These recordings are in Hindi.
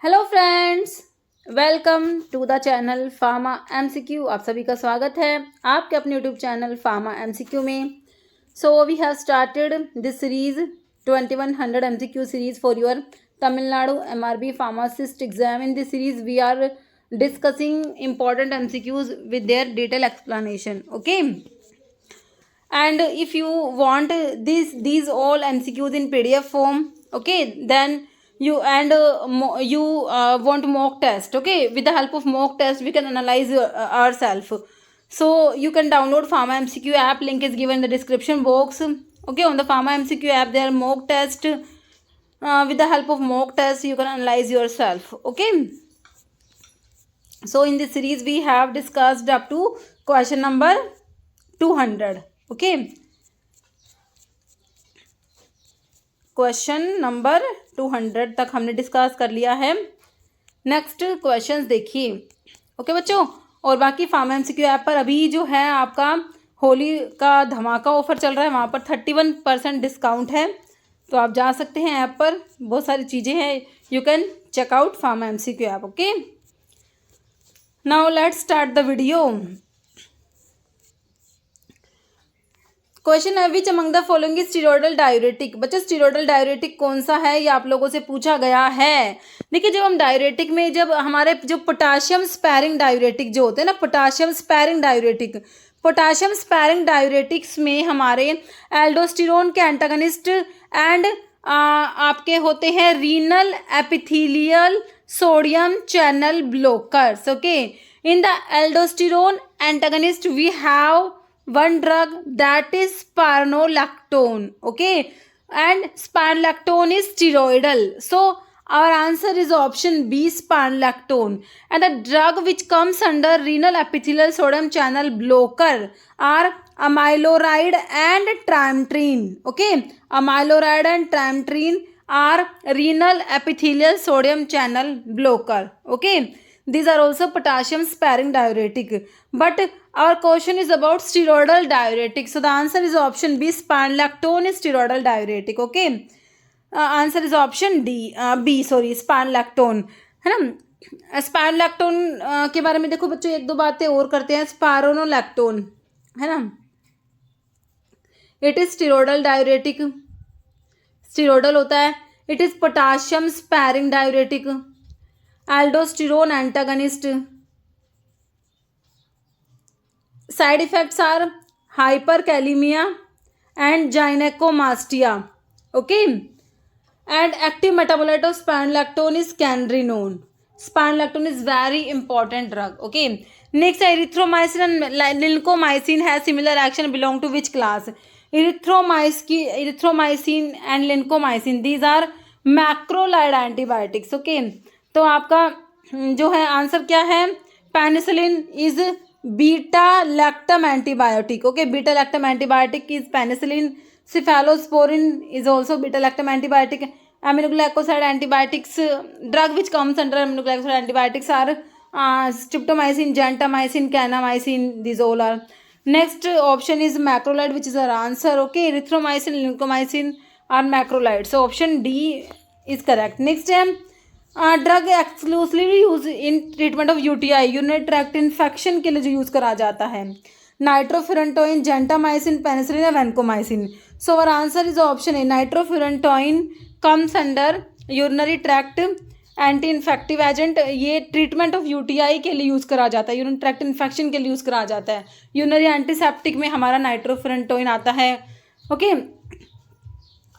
Hello friends, welcome to the channel pharma MCQ. आप सभी का स्वागत है आपके अपने यूट्यूब चैनल फार्मा एमसीक्यू में। So we have started this series 2100 MCQ series for your Tamil Nadu MRB pharmacist exam. In this series we are discussing important MCQs with their detailed explanation. Okay, and if you want these all MCQs in PDF form, okay, then you and you want mock test. Okay, with the help of mock test we can analyze ourselves. So you can download Pharma MCQ app, link is given in the description box. Okay, on the Pharma MCQ app there are mock test. With the help of mock test you can analyze yourself. Okay, so in this series we have discussed up to question number 200. Okay, question number 200 तक हमने डिस्कस कर लिया है। नेक्स्ट क्वेश्चंस देखिए। ओके बच्चों, और बाकी फार्मा एमसीक्यू ऐप पर अभी जो है आपका होली का धमाका ऑफर चल रहा है, वहाँ पर 31% डिस्काउंट है, तो आप जा सकते हैं ऐप पर। बहुत सारी चीज़ें हैं, you can check out pharma MCQ app. Okay, now let's start the video. Question है which among the following steroidal diuretic. बच्चा स्टीरोइडल डायूरेटिक कौन सा है, ये आप लोगों से पूछा गया है। देखिए, जब हम डायूरेटिक में जब हमारे जो पोटाशियम स्पैरिंग डायूरेटिक जो होते हैं ना, पोटाशियम स्पैरिंग डायूरेटिक्स में हमारे एल्डोस्टेरोन के एंटागनिस्ट एंड आपके होते हैं renal epithelial sodium channel blockers. Okay, in the aldosterone antagonist we have one drug that is spironolactone. Okay, and spironolactone is steroidal, so our answer is option B, spironolactone. And the drug which comes under renal epithelial sodium channel blocker are amiloride and trimethoprim. Okay, amiloride and trimethoprim are renal epithelial sodium channel blocker. Okay, these are also potassium sparing diuretic, but our question is about steroidal diuretic, so the answer is option B, spironolactone is steroidal diuretic. Okay, answer is option D, B sorry, spironolactone है ना। spironolactone के बारे में देखो बच्चों, एक दो बातें और करते हैं। spironolactone है ना, it is steroidal diuretic, steroidal होता है। it is potassium sparing diuretic, aldosterone antagonist. Side effects are hyperkalemia and gynecomastia. Okay, and active metabolite of spironolactone is canrenone. Spironolactone is very important drug. Okay, next erythromycin and lincomycin has similar action, belong to which class? Erythromycin and lincomycin, these are macrolide antibiotics. Okay, तो आपका जो है आंसर क्या है? Penicillin is beta lactam antibiotic. Okay, beta lactam antibiotic is penicillin. Cephalosporin is also beta lactam antibiotic. Aminoglycoside antibiotics, drug which comes under aminoglycoside antibiotics are streptomycin, gentamicin, kanamycin, this all are. Next option is macrolide which is our answer. Okay, erythromycin, lincomycin are macrolide, so option D is correct. Next है drug exclusively use in treatment of UTI, urinary tract infection के लिए जो यूज करा जाता है। नाइट्रोफुरेंटोइन, जेंटामाइसिन, पेनिसिलिन या vancomycin, so our answer is option A, nitrofurantoin comes under urinary tract anti infective agent. ये ट्रीटमेंट ऑफ यूटीआई के लिए यूज करा जाता है, यूरिनरी ट्रैक्ट इन्फेक्शन के लिए यूज करा जाता है। यूरिनरी एंटीसेप्टिक में हमारा नाइट्रोफुरेंटोइन आता है। ओके,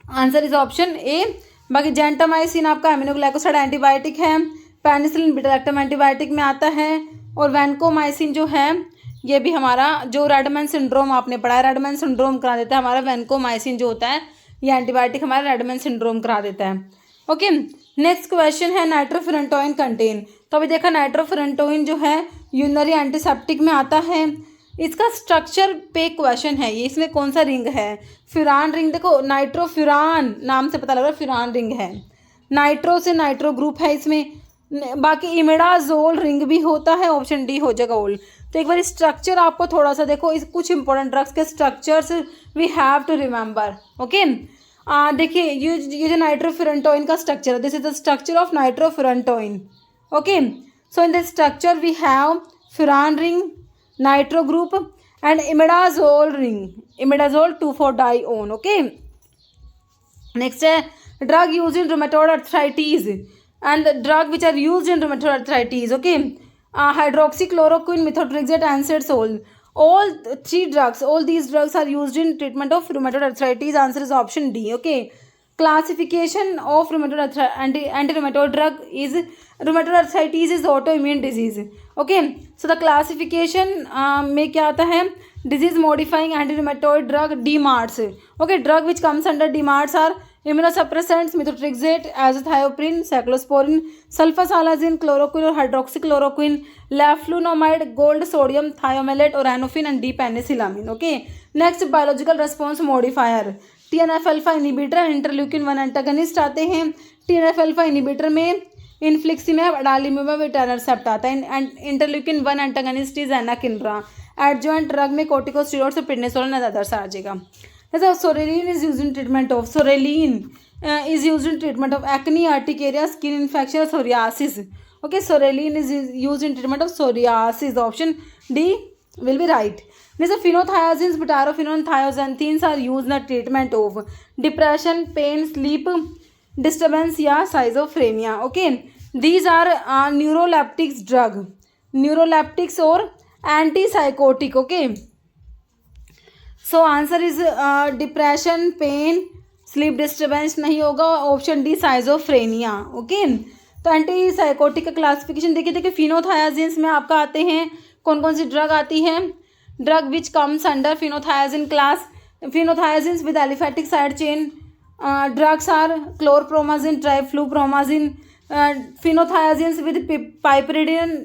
आंसर इज ऑप्शन ए। बाकी जेंटामाइसिन आपका एमिनोग्लाइकोसाइड एंटीबायोटिक है, पेनिसिलिन बीटा लैक्टम एंटीबायोटिक में आता है, और वैनकोमाइसिन जो है ये भी हमारा जो रेडमैन सिंड्रोम आपने पढ़ा है, रेडमैन सिंड्रोम करा देता है हमारा। वैनकोमाइसिन जो होता है ये एंटीबायोटिक हमारा रेडमैन सिंड्रोम करा देता है। ओके, नेक्स्ट क्वेश्चन है नाइट्रोफुरेंटोइन कंटेन। तो अभी देखा नाइट्रोफुरेंटोइन जो है यूरिनरी एंटीसेप्टिक में आता है। इसका स्ट्रक्चर पे क्वेश्चन है, ये इसमें कौन सा रिंग है? Furan ring. देखो नाइट्रोफ्यूरान नाम से पता लग रहा है फ्यूरान रिंग है, नाइट्रो से नाइट्रो ग्रुप है इसमें। बाकी इमिडाजोल रिंग भी होता है, ऑप्शन डी हो जाएगा ओल। तो एक बार स्ट्रक्चर आपको थोड़ा सा देखो, इस कुछ इंपॉर्टेंट ड्रग्स के structures we have to remember. Okay, देखिए ये जो नाइट्रोफुरेंटोइन का स्ट्रक्चर है, this is the structure of nitrofurantoin. Okay, so in this structure we have furan ring, nitro group and imidazole ring, imidazole 2,4-dione. Okay, next है drug used in rheumatoid arthritis and the drug which are used in rheumatoid arthritis. Okay, hydroxychloroquine, methotrexate, ansetsol, all three drugs, all these drugs are used in treatment of rheumatoid arthritis. Answer is option D. Okay, classification of rheumatoid anti-rheumatoid drug is rheumatoid arthritis is autoimmune disease. Okay, so the classification में क्या आता है, disease modifying anti-rheumatoid drug DMARDs. Okay, drug which comes under DMARDs are immunosuppressants, methotrexate, azathioprine, cyclosporin, sulfasalazine, chloroquine or hydroxychloroquine, leflunomide, gold, sodium thiomalate, oranophin and D-penicillamine. Okay, next biological response modifier, TNF alpha inhibitor, interleukin 1 antagonist आते हैं. TNF अल्फा इनिबिटर में इन्फ्लिक्सिमैब, अडालिम्बाब, इटानरसेप्ट आता है. Interleukin 1 antagonist is anakinra. Adjuvant drug में कोर्टिकोस्टेरॉइड्स और प्रेडनिसोलोन अदर्स आ जाएगा. जैसे psoralen is used in treatment of acne, urticaria, skin infection, psoriasis. Okay, psoralen is used in treatment of psoriasis. Option D will be right. These are phenothiazines, butyrophenol, thioxanthines are used in the treatment of depression, pain, sleep disturbance या schizophrenia. Okay, these are neuroleptics drug, neuroleptics और antipsychotic. Okay, so answer is depression, pain, sleep disturbance नहीं होगा. Option D schizophrenia. Okay, तो एंटीसाइकोटिक का क्लासिफिकेशन देखिए फिनोथायाजिन्स में आपका आते हैं कौन कौन सी ड्रग आती है. Drug which comes under phenothiazine class, phenothiazines with aliphatic side chain. Drugs are chlorpromazine, triflupromazine. Phenothiazines with piperidine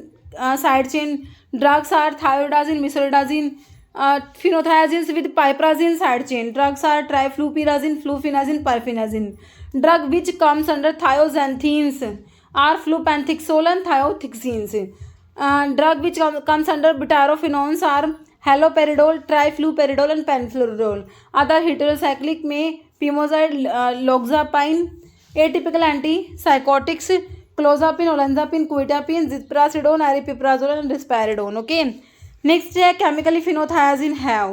side chain. Drugs are thioridazine, mesoridazine. Phenothiazines with piperazine side chain. Drugs are trifluoperazine, fluphenazine, perphenazine. Drug which comes under thioxanthenes are flupenthixol and thiothixenes. Drug which comes under butyrophenones are haloperidol, trifluperidol and penfluridol. Other heterocyclic में pimozide, loxapine. Atypical antipsychotics clozapine, olanzapine, quetiapine, ziprasidone, aripiprazole and risperidone. Okay, next है chemically phenothiazine have.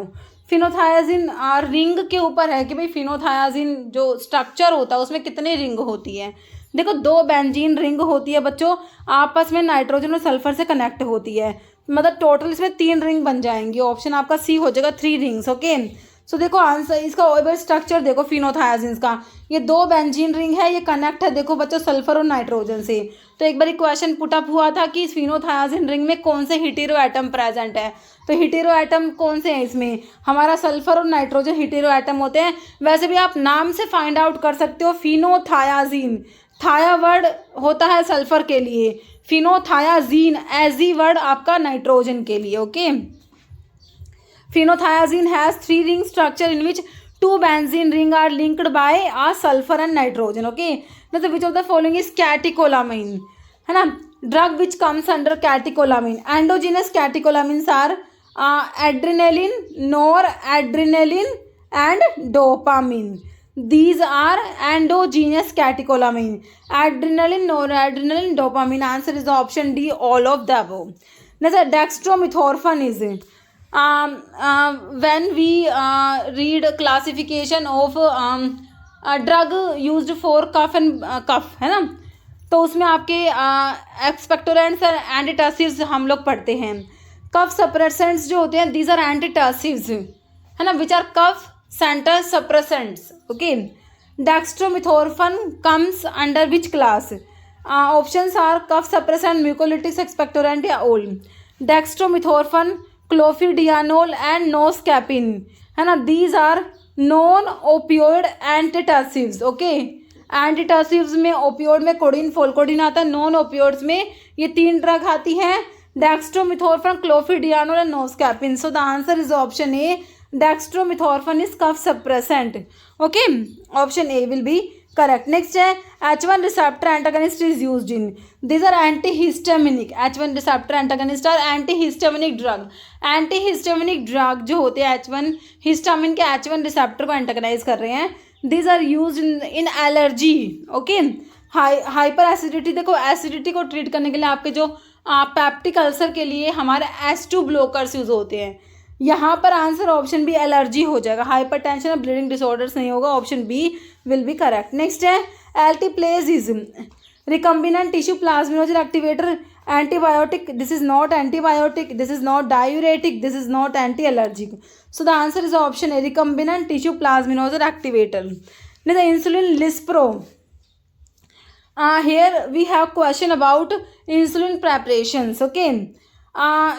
फिनोथायाजिन रिंग के ऊपर है कि भाई फिनोथायाजिन जो स्ट्रक्चर होता है उसमें कितने रिंग होती है. देखो 2 बेंजीन रिंग होती है बच्चों, आपस में नाइट्रोजन और सल्फर से कनेक्ट होती है, मतलब टोटल इसमें 3 रिंग बन जाएंगी. ऑप्शन आपका सी हो जाएगा 3 रिंग्स. ओके, सो देखो आंसर इसका स्ट्रक्चर देखो फिनोथायाजिन का, ये 2 बेंजीन रिंग है, ये कनेक्ट है देखो बच्चों सल्फर और नाइट्रोजन से. तो एक बार क्वेश्चन पुटअप हुआ था कि फिनोथायाजिन रिंग में कौन से हीटेरो एटम प्रेजेंट है. तो हीटेरो एटम कौन से हैं इसमें, हमारा सल्फर और नाइट्रोजन हीटेरो एटम होते हैं. वैसे भी आप नाम से फाइंड आउट कर सकते हो फिनोथायाजिन, थाया वर्ड होता है सल्फर के लिए, फिनोथायाजीन एजी वर्ड आपका नाइट्रोजन के लिए. Okay, phenothiazine has 3 ring structure in which 2 benzene ring are linked by a sulphur and nitrogen. Okay, which of the following is catecholamine, है ना. Drug which comes under catecholamine, endogenous catecholamines are adrenaline, nor adrenaline and dopamine. These are endogenous catecholamine, adrenaline, noradrenaline, dopamine. Answer is the option D, all of the above. Next, dextromethorphan is when we read classification of a drug used for cough and cough, है ना, तो उसमें आपके एक्सपेक्टोरेंट्स और एंटीटर्सिव्स हम लोग पढ़ते हैं. कफ सप्रेसेंट्स जो होते हैं दीज आर एंटीटर्सिव्स, है ना, which are cough center suppressants. Okay, dextromethorphan comes under which class? Options are cough suppressant, mucolytics, expectorant या all. Dextromethorphan, clofidionol and noscapine, है ना, these are non opioid antitussives. Okay, एंटीटर्सिव्स में ओपियोड में कोडिन फोलकोडिन आता है, नॉन ओपियोड्स में ये 3 ड्रग आती हैं, dextromethorphan, chlophedianol and noscapine. So the answer is option A, dextromethorphan is cough suppressant. Okay, option A will be correct. Next है H1 receptor antagonist is used in. These are antihistaminic. H1 receptor antagonist are antihistaminic drug. Antihistaminic drug जो होते हैं H1 हिस्टामिन के H1 रिसेप्टर को एंटागनाइज कर रहे हैं, these are use in allergy. Okay, hyper acidity, देखो एसिडिटी को ट्रीट करने के लिए आपके जो पैप्टिक अल्सर के लिए हमारे H2 ब्लोकर्स यूज होते हैं। यहाँ पर आंसर ऑप्शन बी एलर्जी हो जाएगा, हाइपरटेंशन और ब्लीडिंग डिसऑर्डर्स नहीं होगा, option B will be correct. Next है alteplase is recombinant tissue plasminogen activator, antibiotic, this is not antibiotic, this is not diuretic, this is not anti allergic. So the answer is option A recombinant tissue plasminogen activator. The insulin lispro, here we have question about insulin preparations. Okay,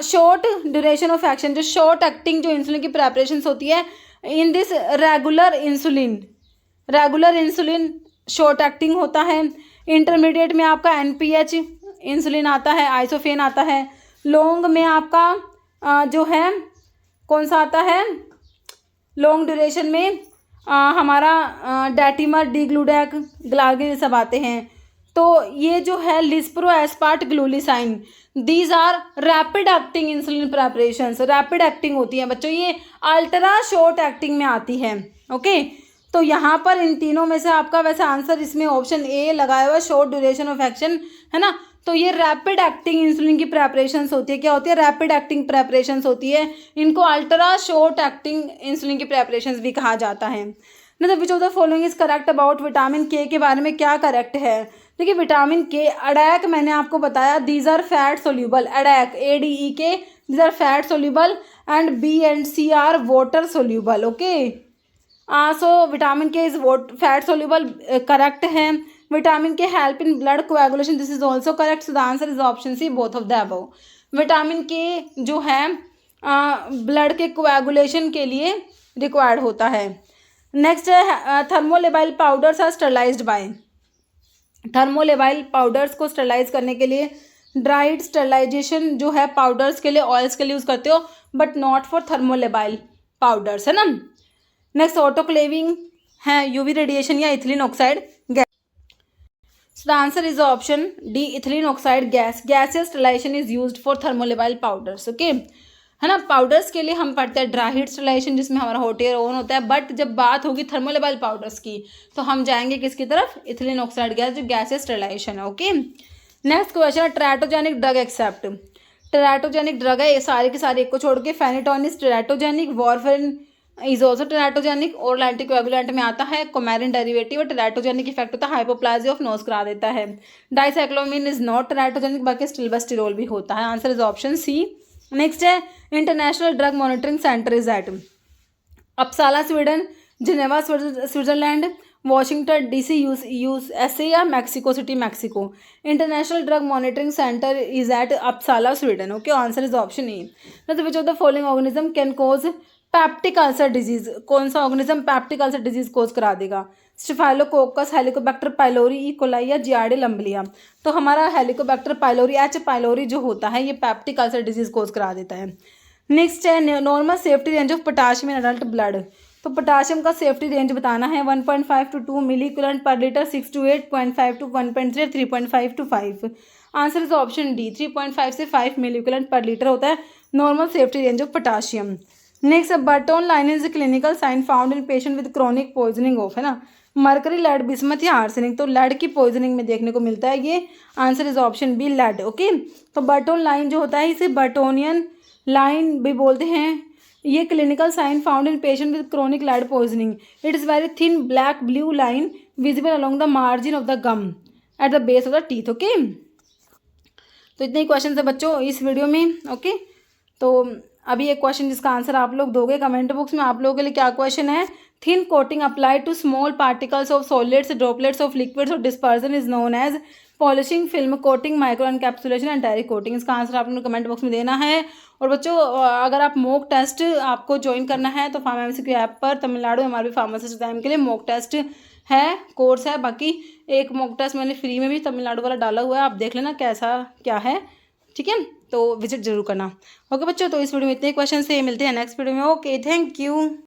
short duration of action, जो short acting जो insulin की preparations होती है, in this regular insulin short acting होता है। intermediate में आपका NPH इंसुलिन आता है, आइसोफेन आता है। लॉन्ग में आपका जो है कौन सा आता है, लॉन्ग ड्यूरेशन में हमारा डैटिमर, डीग्लूडैक, ग्लार्गिन सब आते हैं। तो ये जो है lispro, aspart, glulisine, these are rapid acting insulin preparations, rapid acting होती है बच्चों, ये अल्ट्रा शॉर्ट एक्टिंग में आती है। ओके, तो यहाँ पर इन तीनों में से आपका वैसे आंसर इसमें ऑप्शन ए लगाया हुआ, शॉर्ट ड्यूरेशन ऑफ एक्शन, है ना। तो ये रैपिड एक्टिंग इंसुलिन की प्रेपरेशंस होती है, क्या होती है, रैपिड एक्टिंग प्रेपरेशंस होती है। इनको अल्ट्रा शॉर्ट एक्टिंग इंसुलिन की प्रेपरेशंस भी कहा जाता है। मतलब विच of the following is correct about vitamin के के बारे में क्या करेक्ट है। देखिए विटामिन के, अडैक मैंने आपको बताया, these are fat soluble, ADEK ADEK, these are fat soluble, and B and C are water soluble. Okay, so vitamin K is fat soluble, correct है। Vitamin K help in blood coagulation, this is also correct. So the answer is option C, both of the above. Vitamin K जो है ब्लड के कोएगुलेशन के लिए रिक्वायर्ड होता है। नेक्स्ट है thermolabile powders are sterilised by, thermolabile powders को स्टरलाइज करने के लिए ड्राइड स्टरलाइजेशन जो है पाउडर्स के लिए, ऑयल्स के लिए यूज करते हो, but not for thermolabile powders, है ना। नेक्स्ट ऑटोक्लेविंग है यूवी रेडिएशन या ethylene oxide gas. So the answer is option D, ethylene oxide gas, gaseous sterilization is used for thermolabile powders. Okay, है ना। पाउडर्स के लिए हम पढ़ते हैं ड्राई हीट स्टेरिलाइजेशन, जिसमें हमारा हॉट एयर ओवन होता है, बट जब बात होगी थर्मोलेबाइल पाउडर्स की तो हम जाएंगे किसकी तरफ, इथिलीन ऑक्साइड गैस, जो गैसेस स्टेरिलाइजेशन है। ओके, नेक्स्ट क्वेश्चन है teratogenic drug accept, teratogenic drug है ये सारे के सारे एक को छोड़ के, फेनिटोन is teratogenic, warfarin is also teratogenic, oral anticoagulant में आता है, कोमेरिन डेरिवेटिव, टेराटोजेनिक इफेक्ट होता है, हाइपोप्लाजिया ऑफ नोज करा देता है। डाइसाइक्लोमिन इज नॉट टेराटोजेनिक, बाकी स्टिलबस्टिरोल भी होता है। Answer is option C. Next है international drug monitoring centre is at Uppsala Sweden, Geneva Switzerland, Washington DC USA या Mexico city Mexico. International drug monitoring centre is at Uppsala Sweden. Okay, answer is option A. Which of the following organism can cause peptic ulcer disease, कौन सा organism peptic ulcer disease cause करा देगा, staphylococcus, helicobacter pylori, E coli या जियार्डिया लंबलिया। तो हमारा हेलिकोबैक्टर पाइलोरी, H पाइलोरी जो होता है ये पैप्टिक अल्सर डिजीज कोज करा देता है। नेक्स्ट है normal safety range of potassium in adult blood, तो पोटाशियम का सेफ्टी रेंज बताना है 1.5 to 2 milli equivalent per litre, 6 to 8, 0.5 to 1.3, 3.5 to 5। Answer is option D, 3.5 से 5 मिली इक्विवेलेंट पर लीटर होता है normal safety range of potassium. Next Burton line is clinical sign found in patient with chronic poisoning of, है ना, मरकरी, लेड, बिस्मथ या आर्सेनिक। तो लेड की पॉइजनिंग में देखने को मिलता है ये। Answer is option B, lead. Okay, तो बर्टोन लाइन जो होता है इसे बर्टोनियन लाइन भी बोलते हैं। ये clinical sign found in patient with chronic lead poisoning, it is very thin black blue line visible along the margin of the gum at the base of the teeth. Okay, तो इतने ही क्वेश्चन है बच्चों इस वीडियो में। ओके, तो अभी एक क्वेश्चन जिसका आंसर आप लोग दोगे कमेंट बॉक्स में। आप लोगों के लिए क्या क्वेश्चन है, thin coating applied to small particles of solids, droplets of liquids or dispersion is known as polishing, film coating, micro encapsulation and direct coating. इसका आंसर आप लोगों ने कमेंट बॉक्स में देना है। और बच्चों अगर आप मॉक टेस्ट आपको ज्वाइन करना है तो फार्मा MCQ ऐप पर तमिलनाडु MRB फार्मासिस्ट एग्जाम के लिए मॉक टेस्ट है, कोर्स है। बाकी एक मॉक टेस्ट मैंने फ्री में भी तमिलनाडु वाला डाला हुआ है, आप देख लेना कैसा क्या है, ठीक है, तो विजिट जरूर करना। ओके बच्चों, तो इस वीडियो में इतने क्वेश्चन से मिलते हैं नेक्स्ट वीडियो में। Okay, thank you.